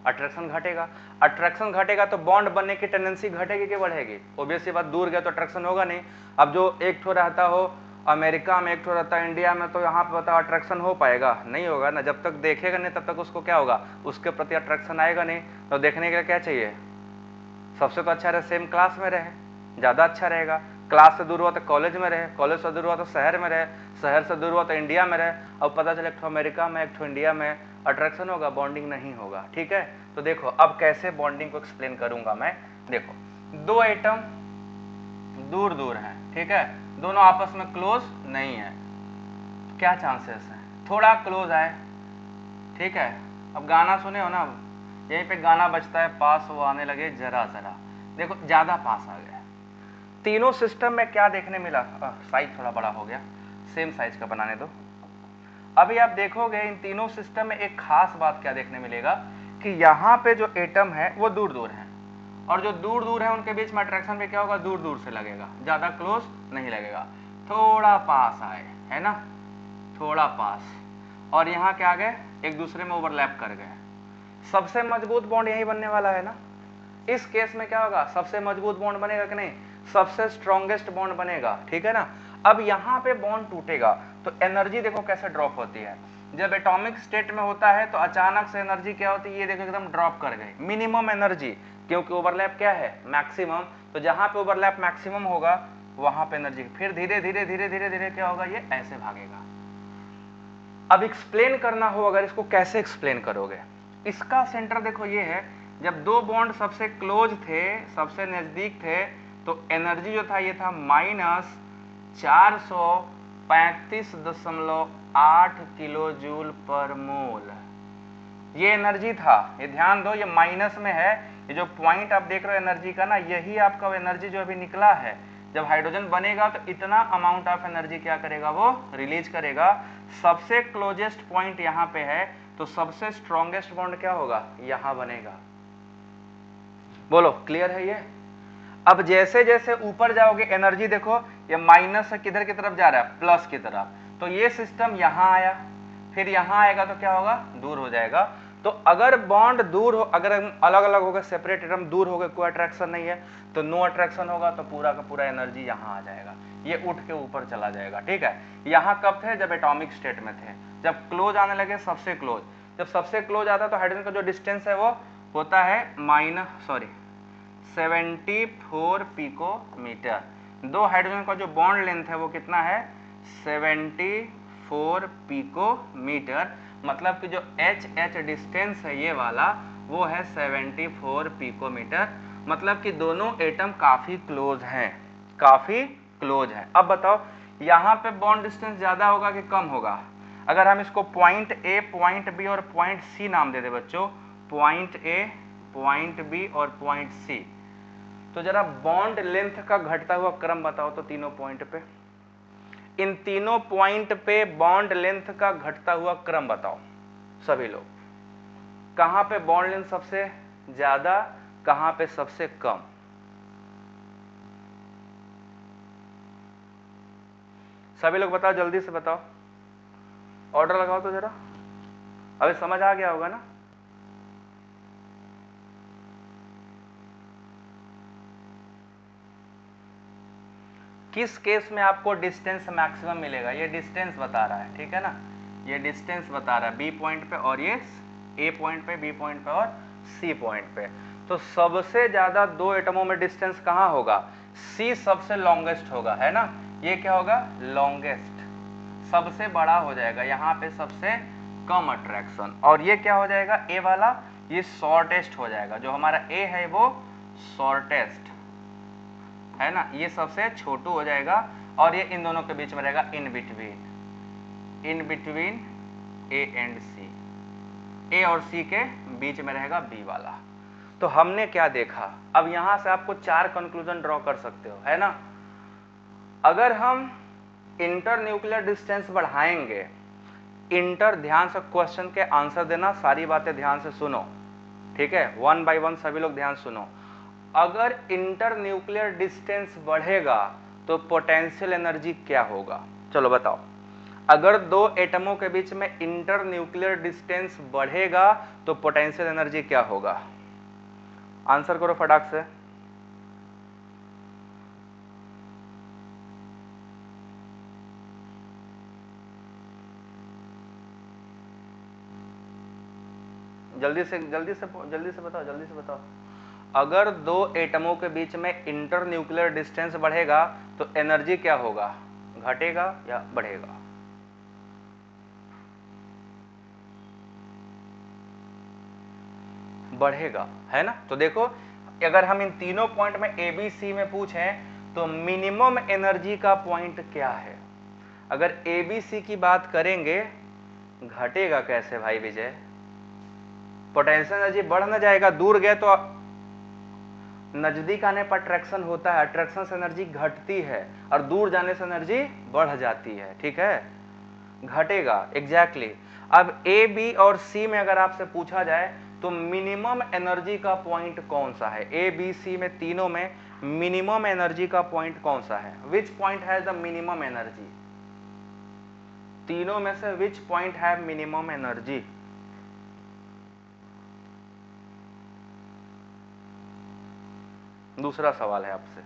अट्रैक्शन घटेगा। अट्रैक्शन घटेगा तो बॉन्ड बनने की टेंडेंसी घटेगी कि बढ़ेगी? ऑब्वियस सी बात, दूर गया तो अट्रैक्शन होगा नहीं। अब जो एक ठो रहता हो अमेरिका में, एक ठो रहता है इंडिया में, तो यहाँ पे बताओ अट्रैक्शन हो पाएगा? नहीं होगा ना। जब तक देखेगा नहीं तब तक उसको क्या होगा? उसके प्रति अट्रैक्शन आएगा नहीं। तो देखने के लिए क्या चाहिए? सबसे तो अच्छा रहे सेम क्लास में रहे, ज्यादा अच्छा रहेगा। क्लास से दूर हुआ तो कॉलेज में रहे, कॉलेज से दूर हुआ तो शहर में रहे, शहर से दूर हुआ तो इंडिया में रहे। अब पता चले एक ठो अमेरिका में एक ठो इंडिया में, अट्रैक्शन होगा, बॉन्डिंग नहीं होगा, ठीक है। तो देखो अब कैसे बॉन्डिंग को एक्सप्लेन करूंगा मैं। देखो दो एटम दूर दूर हैं, ठीक है, दोनों आपस में क्लोज नहीं है, तो क्या चांसेस है? थोड़ा क्लोज आए, ठीक है। अब गाना सुने हो ना, यहीं पे गाना बजता है, पास वो आने लगे जरा जरा, देखो ज्यादा पास आ गया। तीनों सिस्टम में क्या देखने मिला? साइज थोड़ा बड़ा हो गया, सेम साइज का बनाने दो। अभी आप देखोगे इन तीनों सिस्टम में एक खास बात क्या देखने मिलेगा कि यहाँ पे जो एटम है वो दूर दूर है, और जो दूर दूर है उनके बीच में अट्रैक्शन भी क्या होगा? दूर दूर से लगेगा, ज्यादा क्लोज नहीं लगेगा, थोड़ा पास आए, है ना, थोड़ा पास। और यहाँ क्या आ गए? एक दूसरे में ओवरलैप कर गए। सबसे मजबूत बॉन्ड यही बनने वाला है ना। इस केस में क्या होगा? सबसे मजबूत बॉन्ड बनेगा कि नहीं? सबसे स्ट्रॉन्गेस्ट बॉन्ड बनेगा, ठीक है ना। अब यहाँ पे बॉन्ड टूटेगा तो एनर्जी देखो कैसे ड्रॉप होती है। जब एटॉमिक स्टेट में होता है तो अचानक से एनर्जी क्या होती है, ये देखो एकदम ड्रॉप कर गई, मिनिमम एनर्जी, क्योंकि ओवरलैप क्या है, मैक्सिमम। तो जहां पे ओवरलैप मैक्सिमम होगा वहां पे एनर्जी फिर धीरे धीरे धीरे धीरे धीरे क्या होगा, ये ऐसे भागेगा। अब एक्सप्लेन करना हो अगर, इसको कैसे एक्सप्लेन करोगे, इसका सेंटर देखो ये है, जब दो बॉन्ड सबसे क्लोज थे, सबसे नजदीक थे, तो एनर्जी जो था ये था -435.8 किलो जूल पर मोल। ये एनर्जी था, ये ध्यान दो, ये माइनस में है, ये जो पॉइंट आप देख रहे हो एनर्जी का ना, यही आपका एनर्जी जो अभी निकला है। जब हाइड्रोजन बनेगा तो इतना अमाउंट ऑफ एनर्जी क्या करेगा, वो रिलीज करेगा। सबसे क्लोजेस्ट पॉइंट यहाँ पे है, तो सबसे स्ट्रॉन्गेस्ट बॉन्ड क्या होगा, यहां बनेगा। बोलो क्लियर है ये। अब जैसे जैसे ऊपर जाओगे एनर्जी देखो, ये माइनस से किधर की तरफ जा रहा है, प्लस की तरफ। तो ये सिस्टम यहां आया, फिर यहां आएगा तो क्या होगा, दूर हो जाएगा। तो अगर बॉन्ड दूर हो, अगर हम अलग अलग हो गए, सेपरेट एटम दूर हो गए, कोई अट्रैक्शन नहीं है, तो नो अट्रैक्शन होगा, तो पूरा का पूरा एनर्जी यहां आ जाएगा, ये उठ के ऊपर चला जाएगा, ठीक है। यहां कब थे, जब एटॉमिक स्टेट में थे, जब क्लोज आने लगे, सबसे क्लोज, जब सबसे क्लोज आता है तो हाइड्रोजन का जो डिस्टेंस है वो होता है 74 पिकोमीटर। दो हाइड्रोजन का जो बॉन्ड लेंथ है वो कितना है, 74 पिकोमीटर। मतलब कि जो एच डिस्टेंस है ये वाला, वो है 74 पिकोमीटर। मतलब कि दोनों एटम काफी क्लोज हैं, काफी क्लोज है। अब बताओ यहाँ पे बॉन्ड डिस्टेंस ज्यादा होगा कि कम होगा। अगर हम इसको पॉइंट ए, पॉइंट बी और पॉइंट सी नाम दे दे बच्चों, पॉइंट ए, पॉइंट बी और पॉइंट सी, तो जरा बॉन्ड लेंथ का घटता हुआ क्रम बताओ तो तीनों पॉइंट पे, इन तीनों पॉइंट पे बॉन्ड लेंथ का घटता हुआ क्रम बताओ सभी लोग। कहां पे बॉन्ड लेंथ सबसे ज्यादा, कहां पे सबसे कम, सभी लोग बताओ, जल्दी से बताओ, ऑर्डर लगाओ तो जरा। अभी समझ आ गया होगा ना। किस केस में आपको डिस्टेंस मैक्सिमम मिलेगा, ये डिस्टेंस बता रहा है, ठीक है ना, ये डिस्टेंस बता रहा है बी पॉइंट पे, और ये ए पॉइंट पे, बी पॉइंट पे और सी पॉइंट पे। तो सबसे ज्यादा दो एटमों में डिस्टेंस कहां होगा, सी सबसे लॉन्गेस्ट होगा, है ना, ये क्या होगा, लॉन्गेस्ट, सबसे बड़ा हो जाएगा, यहाँ पे सबसे कम अट्रैक्शन, और ये क्या हो जाएगा, ए वाला, ये शॉर्टेस्ट हो जाएगा, जो हमारा ए है वो शॉर्टेस्ट है ना, ये सबसे छोटू हो जाएगा, और ये इन दोनों के बीच में रहेगा, इन बिटवीन ए एंड सी, ए और सी के बीच में रहेगा बी वाला। तो हमने क्या देखा, अब यहां से आपको चार कंक्लूजन ड्रॉ कर सकते हो, है ना। अगर हम इंटर न्यूक्लियर डिस्टेंस बढ़ाएंगे, इंटर, ध्यान से क्वेश्चन के आंसर देना, सारी बातें ध्यान से सुनो, ठीक है, वन बाय वन सभी लोग ध्यान सुनो। अगर इंटर न्यूक्लियर डिस्टेंस बढ़ेगा तो पोटेंशियल एनर्जी क्या होगा, चलो बताओ। अगर दो एटमों के बीच में इंटर न्यूक्लियर डिस्टेंस बढ़ेगा तो पोटेंशियल एनर्जी क्या होगा, आंसर करो फटाक से। जल्दी से जल्दी से जल्दी से बताओ, जल्दी से बताओ। अगर दो एटमों के बीच में इंटर न्यूक्लियर डिस्टेंस बढ़ेगा तो एनर्जी क्या होगा, घटेगा या बढ़ेगा, बढ़ेगा, है ना। तो देखो अगर हम इन तीनों पॉइंट में ए बी सी में पूछें तो मिनिमम एनर्जी का पॉइंट क्या है। अगर ए बी सी की बात करेंगे, घटेगा कैसे भाई विजय, पोटेंशियल एनर्जी बढ़ ना जाएगा, दूर गए तो नजदीक आने पर अट्रैक्शन होता है, अट्रैक्शन से एनर्जी घटती है, और दूर जाने से एनर्जी बढ़ जाती है, ठीक है, घटेगा, एग्जैक्टली। अब ए बी और सी में अगर आपसे पूछा जाए तो मिनिमम एनर्जी का पॉइंट कौन सा है, ए बी सी में तीनों में मिनिमम एनर्जी का पॉइंट कौन सा है, which point has the minimum energy, तीनों में से which point have minimum energy. दूसरा सवाल है आपसे,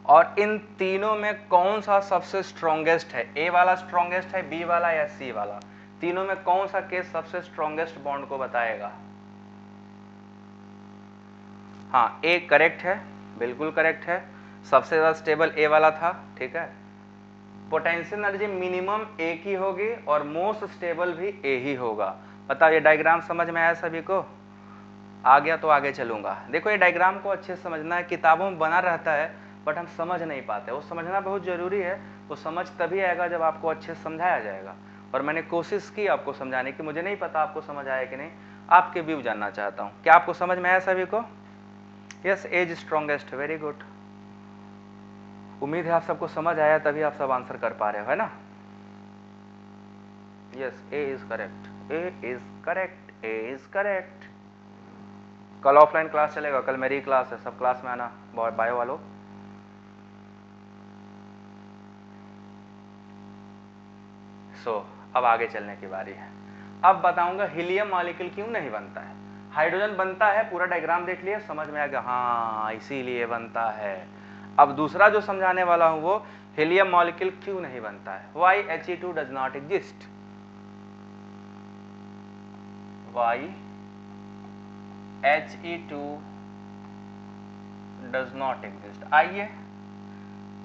और इन तीनों में कौन सा सबसे स्ट्रॉन्गेस्ट है, ए वाला स्ट्रॉन्गेस्ट है, बी वाला या सी वाला, तीनों में कौन सा केस सबसे स्ट्रॉन्गेस्ट बॉन्ड को बताएगा? हाँ, ए करेक्ट है, बिल्कुल करेक्ट है, सबसे ज्यादा स्टेबल ए वाला था, ठीक है। पोटेंशियल एनर्जी मिनिमम ए की होगी और मोस्ट स्टेबल भी ए ही होगा। बताओ ये डायग्राम समझ में आया सभी को? आ गया तो आगे चलूंगा। देखो ये डायग्राम को अच्छे से समझना है, किताबों में बना रहता है बट हम समझ नहीं पाते, वो समझना बहुत जरूरी है। वो समझ तभी आएगा जब आपको अच्छे से समझाया जाएगा, और मैंने कोशिश की आपको समझाने की। मुझे नहीं पता आपको समझ आया कि नहीं, आपके व्यू जानना चाहता हूँ। क्या आपको समझ में आया सभी को? Yes, as strongest, very good. उम्मीद है आप सबको समझ आया, तभी आप सब आंसर कर पा रहे हो, है ना? Yes, A is correct, A is correct, A is correct. कल ऑफलाइन क्लास चलेगा, कल मेरी क्लास है, सब क्लास में आना बायो वालों। अब आगे चलने की बारी है। अब बताऊंगा हीलियम मॉलिक्यूल क्यों नहीं बनता है। हाइड्रोजन बनता है, पूरा डायग्राम देख लिया, समझ में आ गया, हाँ इसीलिए बनता है। अब दूसरा जो समझाने वाला हूं वो हीलियम मॉलिक्यूल क्यों नहीं बनता है। Why He2 does not exist? Why He2 does not exist?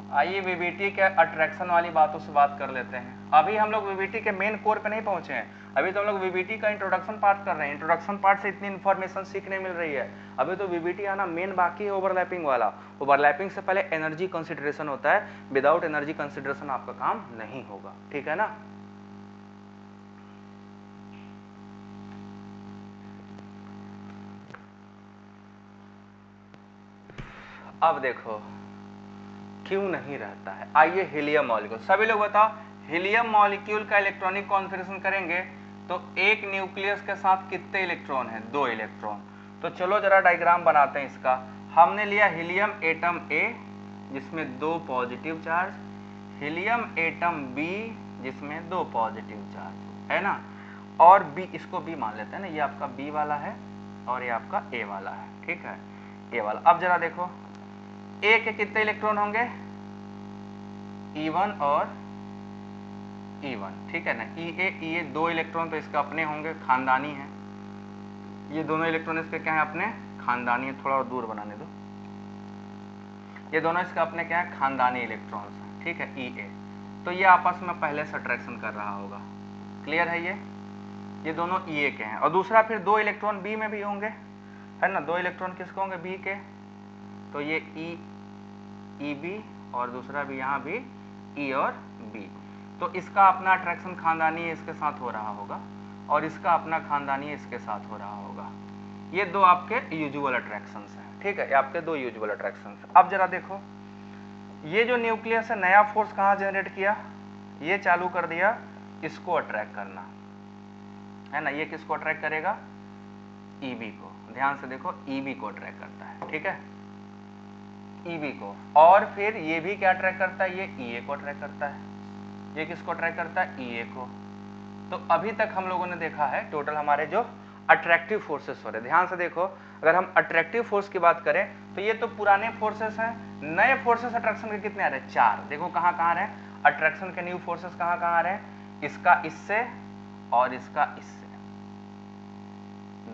आइए वीबीटी के अट्रैक्शन वाली बातों से बात कर लेते हैं। अभी हम लोग वीबीटी के मेन कोर पे नहीं पहुंचे हैं, अभी तो हम लोग वीबीटी का इंट्रोडक्शन पार्ट कर रहे हैं। इंट्रोडक्शन पार्ट से इतनी इन्फॉर्मेशन सीखने मिल रही है, अभी तो वीबीटी आना मेन बाकी है, ओवरलैपिंग वाला। ओवरलैपिंग से पहले एनर्जी कंसिडरेशन होता है, विदाउट एनर्जी कंसिडरेशन आपका काम नहीं होगा, ठीक है ना? अब देखो क्यों नहीं रहता है। आइए हीलियम मॉलिक्यूल, सभी लोग बताओ हीलियम मॉलिक्यूल का इलेक्ट्रॉनिक कॉन्फ़िगरेशन करेंगे तो एक न्यूक्लियस के साथ कितने इलेक्ट्रॉन हैं? 2 इलेक्ट्रॉन। तो चलो जरा डायग्राम बनाते हैं इसका। हमने लिया हीलियम एटम ए जिसमें 2 positive charge, helium atom B जिसमें 2 पॉजिटिव चार्ज, है ना? और बी, इसको बी मान लेते हैं ना, ये आपका बी वाला है और ये आपका ए वाला है, ठीक है, ए वाला। अब जरा देखो ए के कितने इलेक्ट्रॉन होंगे? E1 और E1, ठीक है ना? E ए 2 इलेक्ट्रॉन तो इसका अपने होंगे, खानदानी है। ये दोनों इलेक्ट्रॉन इसके क्या है? अपने खानदानी है। थोड़ा और दूर बनाने दो। ये दोनों इसका अपने क्या है? खानदानी इलेक्ट्रॉन्स हैं, ठीक है, E तो ये आपस में पहले से अट्रैक्शन कर रहा होगा, क्लियर है? ये दोनों E के हैं। और दूसरा फिर 2 इलेक्ट्रॉन बी में भी होंगे, है ना? 2 इलेक्ट्रॉन किसके होंगे? बी के। तो ये EB और दूसरा भी यहाँ भी E और B। तो इसका अपना अट्रैक्शन खानदानी इसके साथ हो रहा होगा और इसका अपना खानदानी इसके साथ हो रहा होगा। ये 2 आपके यूजुअल अट्रैक्शंस हैं, ठीक है, ये आपके 2 यूजुअल अट्रैक्शंस। अब जरा देखो ये जो न्यूक्लियस है नया फोर्स कहाँ जनरेट किया? ये चालू कर दिया इसको अट्रैक्ट करना, है ना? ये किसको अट्रैक्ट करेगा? EB को। ध्यान से देखो, EB को अट्रैक्ट करता है, ठीक है, EB को। और फिर ये भी क्या अट्रैक्ट करता है? ये EA को अट्रैक्ट करता है। ये किसको अट्रैक्ट करता है? EA को। तो अभी तक हम लोगों ने देखा है टोटल हमारे जो अट्रैक्टिव फोर्सेस हो रहे, ध्यान से देखो, अगर हम अट्रैक्टिव फोर्स की बात करें तो ये तो पुराने फोर्सेस हैं। नए फोर्सेस अट्रैक्शन के कितने आ रहे हैं? 4। देखो कहाँ कहाँ रहे अट्रैक्शन के न्यू फोर्सेस, कहाँ कहाँ आ रहे हैं? इसका इससे और इसका इससे,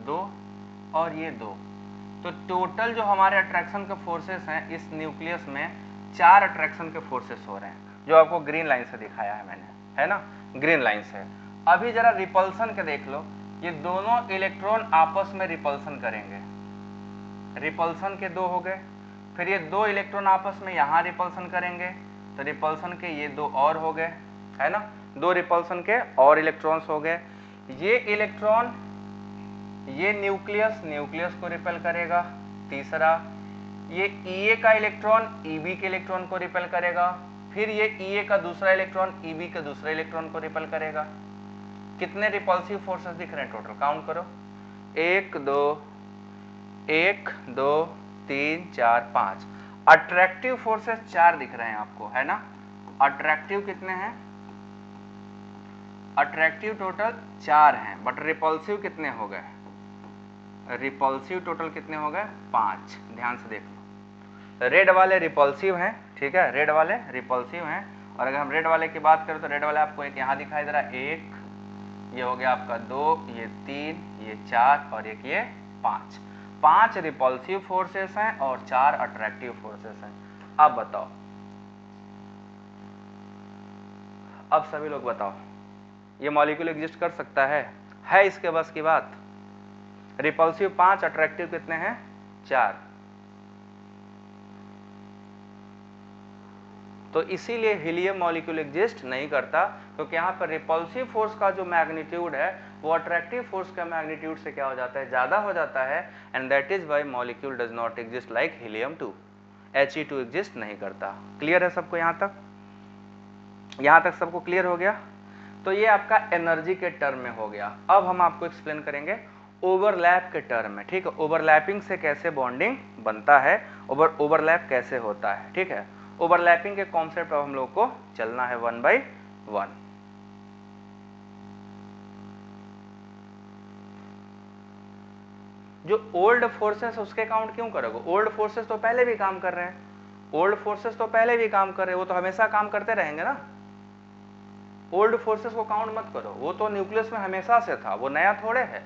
2 और ये 2। तो टोटल जो हमारे अट्रैक्शन के फोर्सेस हैं इस न्यूक्लियस में 4 अट्रैक्शन के फोर्सेस हो रहे हैं, जो आपको ग्रीन लाइन से दिखाया है मैंने, है ना? ग्रीन लाइन से। अभी जरा रिपल्सन के देख लो, ये दोनों इलेक्ट्रॉन आपस में रिपल्सन करेंगे, रिपल्सन के 2 हो गए। फिर ये 2 इलेक्ट्रॉन आपस में यहां रिपल्सन करेंगे, तो रिपल्सन के ये 2 और हो गए, है ना? 2 रिपल्सन के और इलेक्ट्रॉन्स हो गए। ये इलेक्ट्रॉन ये न्यूक्लियस को रिपेल करेगा। तीसरा ये EA का इलेक्ट्रॉन EB के इलेक्ट्रॉन को रिपेल करेगा। फिर ये EA का दूसरा इलेक्ट्रॉन EB के दूसरे इलेक्ट्रॉन को रिपेल करेगा। कितने रिपल्सिव फोर्सेस दिख रहे हैं टोटल? काउंट करो, 1 2 3 4 5। अट्रैक्टिव फोर्सेस 4 दिख रहे हैं आपको, है ना? अट्रैक्टिव कितने हैं? अट्रैक्टिव टोटल 4 हैं, बट रिपल्सिव कितने हो गए? रिपल्सिव टोटल कितने हो गए? 5। ध्यान से देख लो, रेड वाले रिपल्सिव हैं, ठीक है, रेड वाले रिपल्सिव हैं। और अगर हम रेड वाले की बात करें तो रेड वाले आपको एक यहाँ दिखाई दे रहा है, एक, ये हो गया आपका 2, ये 3, ये 4 और एक ये 5। 5 रिपल्सिव फोर्सेस हैं और 4 अट्रैक्टिव फोर्सेस हैं। अब बताओ, अब सभी लोग बताओ, ये मॉलिक्यूल एग्जिस्ट कर सकता है इसके बस की बात? रिपल्सिव 5, अट्रैक्टिव कितने हैं? 4। तो इसीलिए हीलियम मॉलिक्यूल एग्जिस्ट नहीं करता, क्योंकि यहाँ पर रिपल्सिव फोर्स का जो मैग्नीट्यूड है वो अट्रैक्टिव फोर्स का मैग्नीट्यूड से क्या हो जाता है? ज्यादा हो जाता है। And that is why molecule does not exist like helium 2। He2 exist नहीं करता। क्लियर है सबको? यहाँ तक सबको क्लियर हो गया? तो ये आपका एनर्जी के टर्म में हो गया। अब हम आपको एक्सप्लेन करेंगे ओवरलैप के टर्म में, ठीक है, ओवरलैपिंग से कैसे बॉन्डिंग बनता है, ओवरलैप कैसे होता है, ठीक है। ओवरलैपिंग के कॉन्सेप्ट पर हम लोग को चलना है 1 by 1। जो ओल्ड फोर्सेस उसके काउंट क्यों करोगे? ओल्ड फोर्सेस तो पहले भी काम कर रहे हैं, ओल्ड फोर्सेस तो पहले भी काम कर रहे हैं, वो तो हमेशा काम करते रहेंगे ना। ओल्ड फोर्सेस को काउंट मत करो, वो तो न्यूक्लियस में हमेशा से था, वो नया थोड़े है,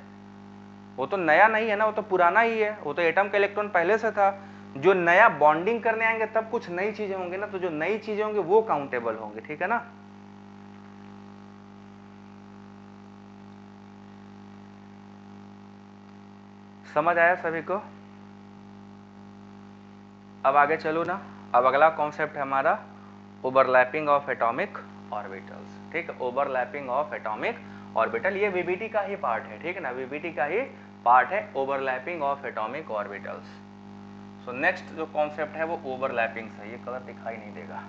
वो तो नया नहीं है ना, वो तो पुराना ही है, वो तो एटम का इलेक्ट्रॉन पहले से था। जो नया बॉन्डिंग करने आएंगे तब कुछ नई चीजें होंगी ना, तो जो नई चीजें होंगी वो काउंटेबल होंगी, ठीक है ना। समझ आया सभी को? अब आगे चलो ना। अब अगला कॉन्सेप्ट है हमारा ओवरलैपिंग ऑफ एटॉमिक ऑर्बिटल्स, ठीक है, ओवरलैपिंग ऑफ एटॉमिक ऑर्बिटल, ये वीबीटी का ही पार्ट है, ठीक है ना, वीबीटी का ही पार्ट है overlapping of atomic orbitals. So next जो कॉन्सेप्ट है वो ओवरलैपिंग से, ये कलर दिखाई नहीं देगा,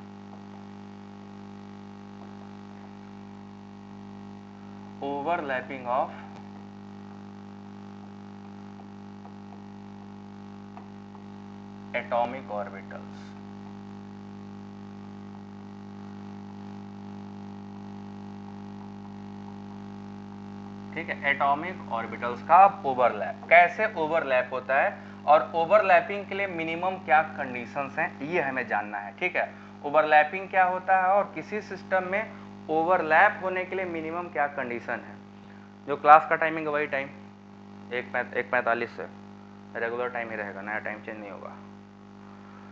ओवरलैपिंग ऑफ एटॉमिक ऑर्बिटल्स। ठीक है, एटॉमिक ऑर्बिटल्स का ओवरलैप, कैसे ओवरलैप होता है और ओवरलैपिंग के लिए मिनिमम क्या कंडीशंस हैं ये हमें जानना है, ठीक है। ओवरलैपिंग क्या होता है और किसी सिस्टम में ओवरलैप होने के लिए मिनिमम क्या कंडीशन है। जो क्लास का टाइमिंग है वही टाइम 1:45 से रेगुलर टाइम ही रहेगा, नया टाइम चेंज नहीं होगा।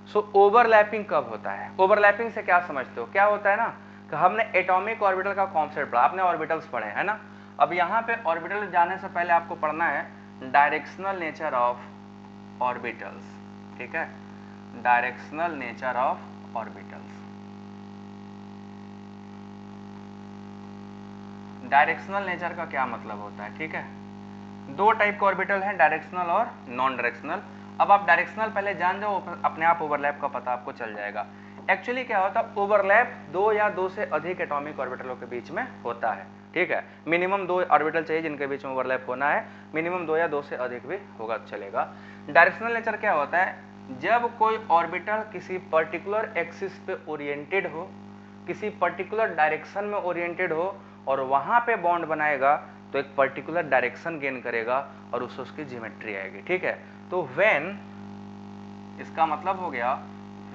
सो ओवरलैपिंग कब होता है? ओवरलैपिंग से क्या समझते हो? क्या होता है ना कि हमने एटॉमिक ऑर्बिटल का कॉन्सेप्ट पढ़ा, आपने ऑर्बिटल्स पढ़े है ना। अब यहाँ पे ऑर्बिटल जाने से पहले आपको पढ़ना है डायरेक्शनल नेचर ऑफ ऑर्बिटल्स, ठीक है, directional nature of orbitals. Directional nature का क्या मतलब होता है, ठीक है। दो टाइप के ऑर्बिटल हैं, डायरेक्शनल और नॉन डायरेक्शनल। अब आप डायरेक्शनल पहले जान जाओ, अपने आप ओवरलैप का पता आपको चल जाएगा। एक्चुअली क्या होता है, ओवरलैप 2 या 2 से अधिक एटॉमिक ऑर्बिटलों के बीच में होता है, ठीक है। मिनिमम 2 ऑर्बिटल चाहिए जिनके बीच में ओवरलैप होना है, मिनिमम 2 या 2 से अधिक भी होगा चलेगा। डायरेक्शनल नेचर क्या होता है, जब कोई ऑर्बिटल किसी पर्टिकुलर एक्सिस पे ओरिएंटेड हो, किसी पर्टिकुलर डायरेक्शन में ओरिएंटेड हो और वहां पे बॉन्ड बनाएगा तो एक पर्टिकुलर डायरेक्शन गेन करेगा और उससे उसकी ज्योमेट्री आएगी, ठीक है। तो व्हेन, इसका मतलब हो गया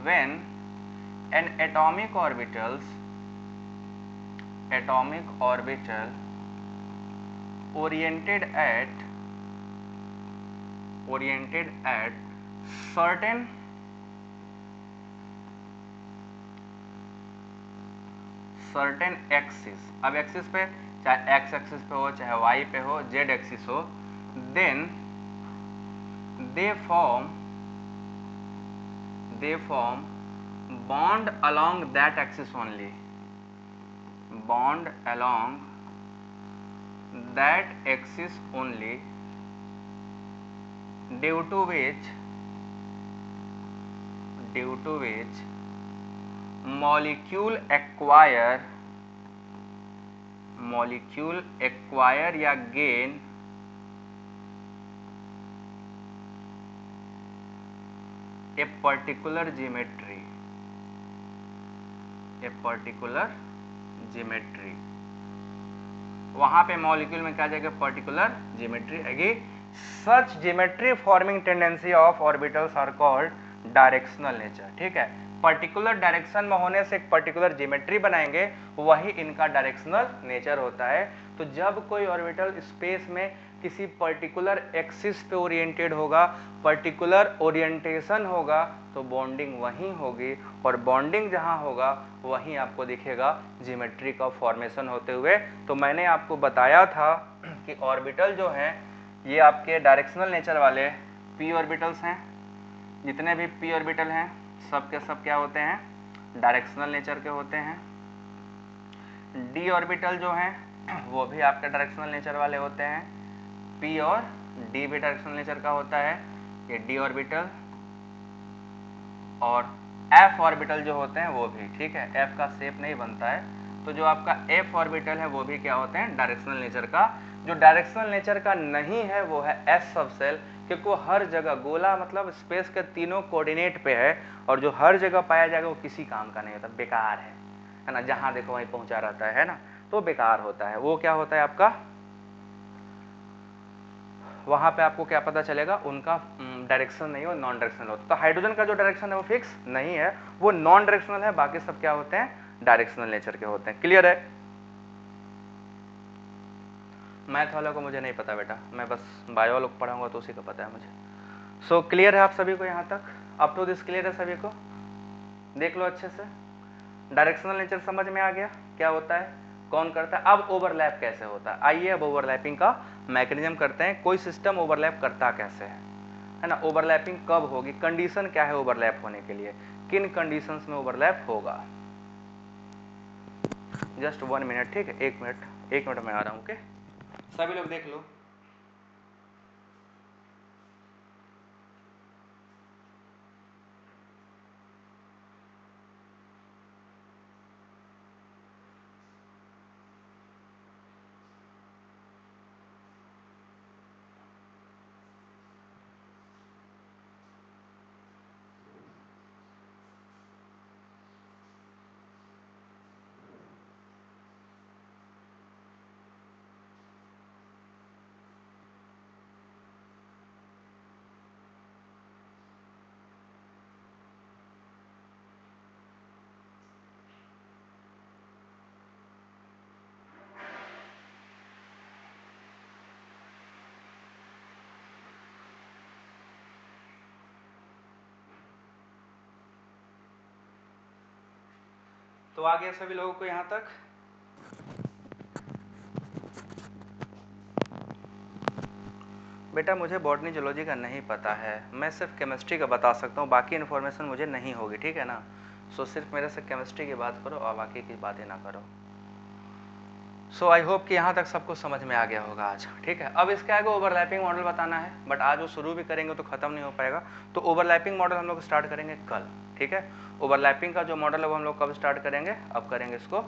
when an atomic orbital oriented at certain axis, अब एक्सिस पे चाहे एक्स एक्सिस पे हो, चाहे वाई पे हो, जेड एक्सिस हो, then they form bond along that axis only, bond along that axis only, due to which molecule acquire या gain a particular geometry, वहां पे मॉलिक्यूल में क्या जाएगा, पर्टिकुलर ज्योमेट्री आएगी। Such geometry forming tendency of orbitals are called directional nature, ठीक है। Particular direction में होने से एक पर्टिकुलर ज्योमेट्री बनाएंगे, वही इनका डायरेक्शनल नेचर होता है। तो जब कोई ऑर्बिटल स्पेस में किसी पर्टिकुलर एक्सिस पे ओरिएंटेड होगा, पर्टिकुलर ओरिएंटेशन होगा, तो बॉन्डिंग वहीं होगी, और बॉन्डिंग जहां होगा वहीं आपको दिखेगा ज्योमेट्री का फॉर्मेशन होते हुए। तो मैंने आपको बताया था कि ऑर्बिटल जो है ये आपके डायरेक्शनल नेचर वाले पी ऑर्बिटल्स हैं। जितने भी पी ऑर्बिटल हैं सब के सब क्या होते हैं, डायरेक्शनल नेचर के होते हैं। डी ऑर्बिटल जो हैं वो भी आपके डायरेक्शनल नेचर वाले होते हैं। पी और डी भी डायरेक्शनल नेचर का होता है, ये डी ऑर्बिटल। और एफ ऑर्बिटल जो होते हैं वो भी, ठीक है, एफ का शेप नहीं बनता है, तो जो आपका एफ ऑर्बिटल है वो भी क्या होते हैं, डायरेक्शनल नेचर का। जो डायरेक्शनल नेचर का नहीं है वो है एस सब सेल, क्योंकि वो हर जगह, गोला मतलब स्पेस के तीनों कोऑर्डिनेट पे है, और जो हर जगह पाया जाएगा वो किसी काम का नहीं होता, बेकार है ना, जहां देखो वहीं पहुंचा रहता है ना, तो बेकार होता है। वो क्या होता है आपका, वहां पे आपको क्या पता चलेगा, उनका डायरेक्शन नहीं हो, नॉन डायरेक्शनल होता है। तो हाइड्रोजन का जो डायरेक्शन है वो फिक्स नहीं है, वो नॉन डायरेक्शनल है, बाकी सब क्या होते हैं, डायरेक्शनल नेचर के होते हैं। क्लियर है? मैथ वालों को मुझे नहीं पता बेटा, मैं बस बायो लोग पढ़ाऊंगा तो उसी को पता है मुझे। सो क्लियर है आप सभी को यहाँ तक? अप टू दिस क्लियर है सभी को? देख लो अच्छे से, डायरेक्शनल नेचर समझ में आ गया क्या होता है, कौन करता है। अब ओवरलैप कैसे होता है, आइए अब ओवरलैपिंग का मैकेनिज्म करते हैं। कोई सिस्टम ओवरलैप करता कैसे है ना, ओवरलैपिंग कब होगी, कंडीशन क्या है ओवरलैप होने के लिए, किन कंडीशंस में ओवरलैप होगा। जस्ट 1 मिनट, ठीक है, 1 मिनट में आ रहा हूँ। ओके, सभी लोग देख लो। तो आ गया सभी लोगों को यहाँ तक? बेटा मुझे बॉटनी जूलॉजी का नहीं पता है, मैं सिर्फ केमिस्ट्री का बता सकता हूँ, बाकी इन्फॉर्मेशन मुझे नहीं होगी, ठीक है ना। सो सिर्फ मेरे से केमिस्ट्री की बात करो और बाकी की बातें ना करो। सो आई होप कि यहाँ तक सबको समझ में आ गया होगा आज, ठीक है। अब इसके आगे ओवरलैपिंग मॉडल बताना है, बट आज वो शुरू भी करेंगे तो खत्म नहीं हो पाएगा। तो ओवरलैपिंग मॉडल हम लोग स्टार्ट करेंगे कल, ठीक है। ओवरलैपिंग का जो मॉडल है वो हम लोग कब स्टार्ट करेंगे, अब करेंगे इसको